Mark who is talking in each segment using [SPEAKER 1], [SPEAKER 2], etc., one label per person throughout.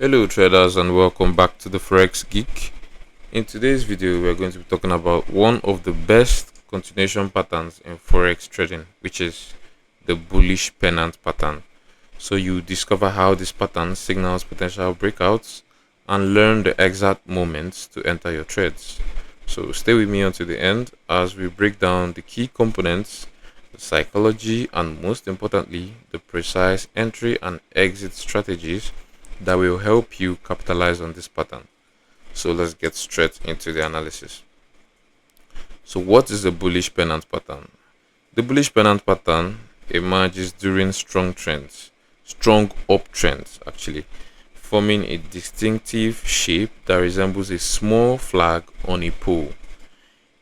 [SPEAKER 1] Hello traders and welcome back to the Forex Geek. In today's video we're going to be talking about one of the best continuation patterns in Forex trading, which is the bullish pennant pattern. So you discover how this pattern signals potential breakouts and learn the exact moments to enter your trades. So stay with me until the end as we break down the key components, the psychology, and most importantly the precise entry and exit strategies that will help you capitalize on this pattern. So let's get straight into the analysis. So what is the bullish pennant pattern? The bullish pennant pattern emerges during strong uptrends actually, forming a distinctive shape that resembles a small flag on a pole.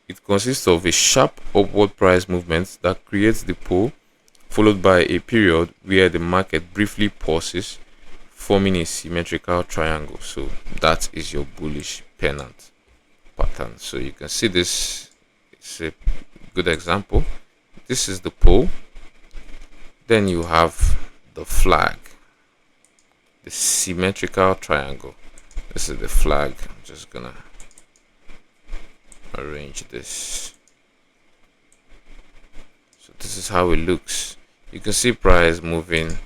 [SPEAKER 1] It consists of a sharp upward price movement that creates the pole, followed by a period where the market briefly pauses, forming a symmetrical triangle. So that is your bullish pennant pattern. So you can see this is a good example. This is the pole, then you have the flag, the symmetrical triangle. This is the flag. I'm just gonna arrange this. So this is how it looks. You can see price moving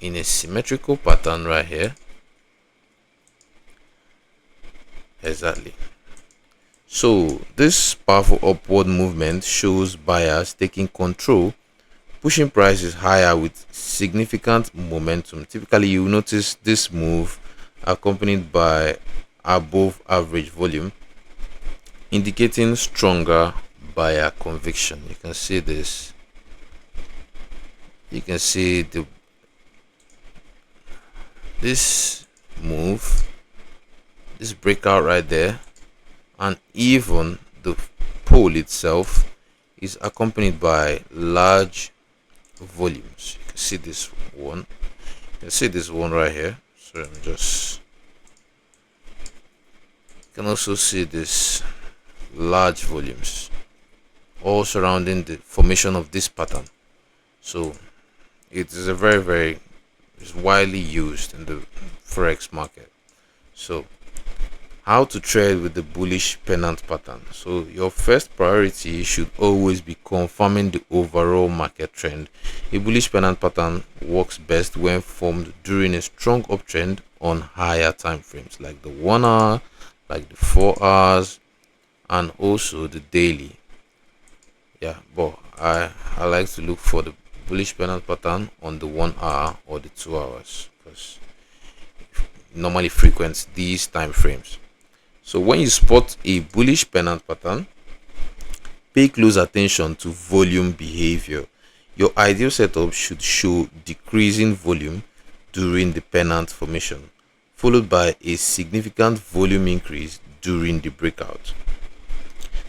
[SPEAKER 1] in a symmetrical pattern right here. Exactly. So this powerful upward movement shows buyers taking control, pushing prices higher with significant momentum. Typically you will notice this move accompanied by above average volume, indicating stronger buyer conviction. You can see this. You can see this move, this breakout right there, and even the pole itself is accompanied by large volumes. You can see this one. You can see this one right here. So I'm just. You can also see this large volumes, all surrounding the formation of this pattern. So it is a very is widely used in the Forex market. So how to trade with the bullish pennant pattern? So your first priority should always be confirming the overall market trend. A bullish pennant pattern works best when formed during a strong uptrend on higher time frames like the 1 hour, like the 4 hours, and also the daily. But I like to look for the bullish pennant pattern on the 1 hour or the 2 hours because it normally frequents these time frames. So when you spot a bullish pennant pattern, pay close attention to volume behavior. Your ideal setup should show decreasing volume during the pennant formation, followed by a significant volume increase during the breakout.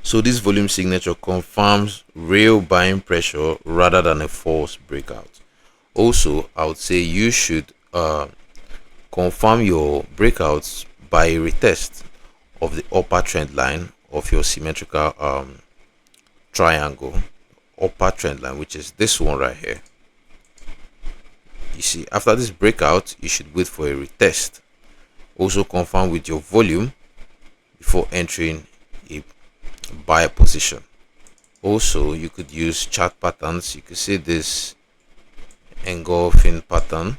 [SPEAKER 1] So this volume signature confirms real buying pressure rather than a false breakout. Also, I would say you should confirm your breakouts by a retest of the upper trend line of your symmetrical triangle, upper trend line, which is this one right here. You see, after this breakout, you should wait for a retest. Also confirm with your volume before entering a buy position. Also, you could use chart patterns. You could see this engulfing pattern.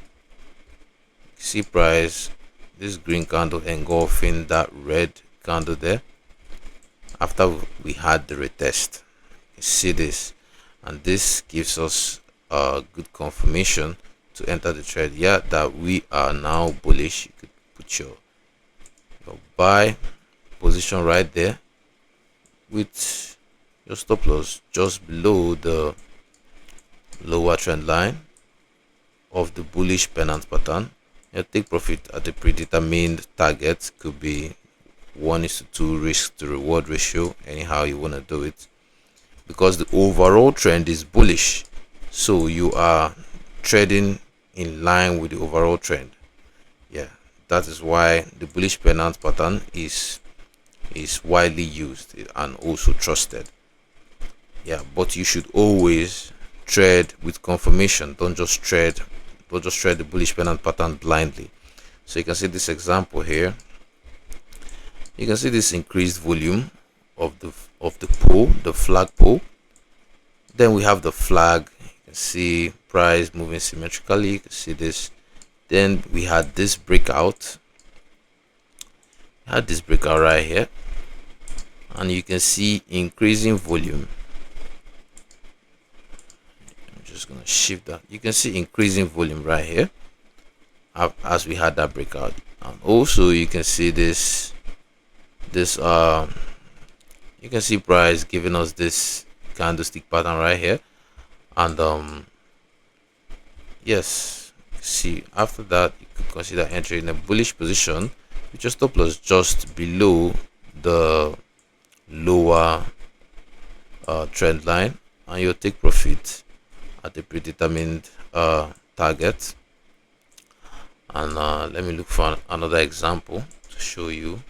[SPEAKER 1] See price, this green candle engulfing that red candle there after we had the retest. You see this, and this gives us a good confirmation to enter the trade. That we are now bullish. You could put your buy position right there with your stop loss just below the lower trend line of the bullish pennant pattern. Your take profit at the predetermined target could be 1:2 risk to reward ratio, anyhow you want to do it, because the overall trend is bullish, so you are trading in line with the overall trend. That is why the bullish pennant pattern is widely used and also trusted. But you should always trade with confirmation. Don't just trade the bullish pennant pattern blindly. So you can see this example here. You can see this increased volume of the pole, the flag pole. Then we have the flag. You can see price moving symmetrically. You can see this. Then we had this breakout. Right here, and you can see increasing volume. I'm just gonna shift that. You can see increasing volume right here as we had that breakout, and also you can see this you can see price giving us this candlestick pattern right here, and yes, see, after that you could consider entering a bullish position with your stop loss just below the lower trend line, and you'll take profit at a predetermined target. And let me look for another example to show you.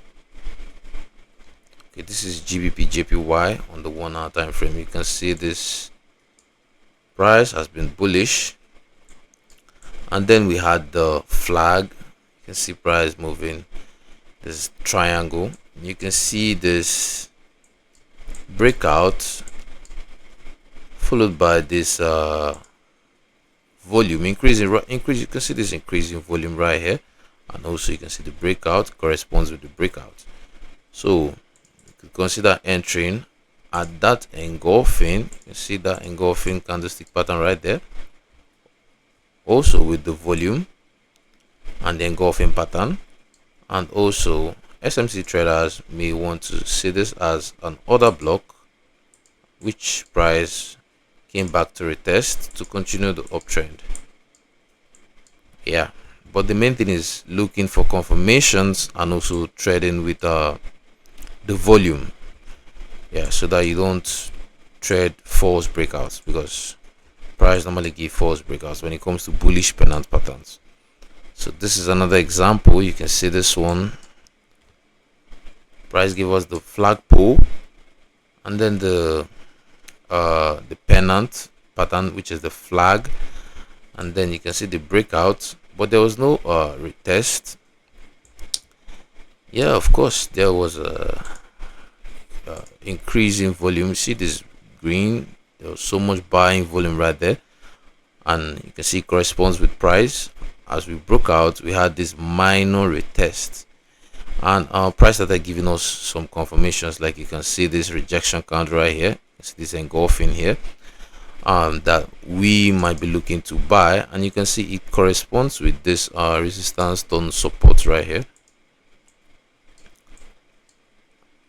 [SPEAKER 1] Okay, this is GBP JPY on the 1 hour time frame. You can see this price has been bullish, and then we had the flag. You can see price moving this triangle. You can see this breakout followed by this volume increasing. You can see this increasing volume right here, and also you can see the breakout corresponds with the breakout. So you could consider entering at that engulfing. You can see that engulfing candlestick pattern right there, also with the volume and the engulfing pattern. And also SMC traders may want to see this as an order block, which price came back to retest to continue the uptrend. Yeah, but the main thing is looking for confirmations and also trading with the volume. Yeah, so that you don't trade false breakouts, because price normally give false breakouts when it comes to bullish pennant patterns. So this is another example. You can see this one. Price give us the flag pole, and then the pennant pattern, which is the flag, and then you can see the breakout, but there was no retest. Yeah, of course there was a increase in volume. See this green, there was so much buying volume right there, and you can see it corresponds with price. As we broke out, we had this minor retest, and our price started giving us some confirmations. Like you can see this rejection count right here. You see this engulfing here, that we might be looking to buy, and you can see it corresponds with this resistance tone support right here,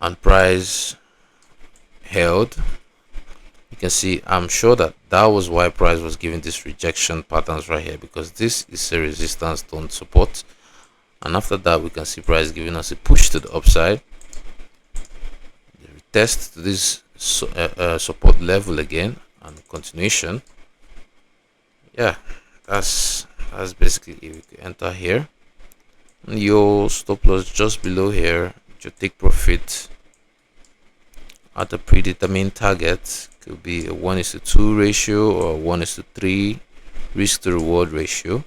[SPEAKER 1] and price held. You can see, I'm sure that was why price was giving this rejection patterns right here, because this is a resistance tone support, and after that we can see price giving us a push to the upside, the retest to this support level again, and continuation. Yeah, that's basically it. We can enter here, and your stop loss just below here. You take profit at a predetermined target. Could be a 1:2 ratio or 1:3 risk to reward ratio.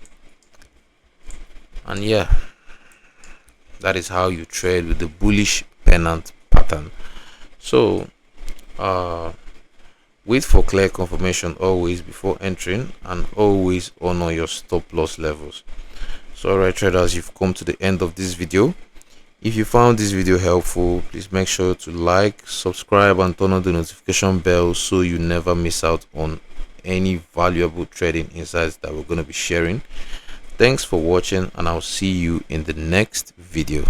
[SPEAKER 1] And yeah, that is how you trade with the bullish pennant pattern. So wait for clear confirmation always before entering, and always honor your stop loss levels. So alright traders, you've come to the end of this video. If you found this video helpful, please make sure to like, subscribe, and turn on the notification bell so you never miss out on any valuable trading insights that we're going to be sharing. Thanks for watching, and I'll see you in the next video.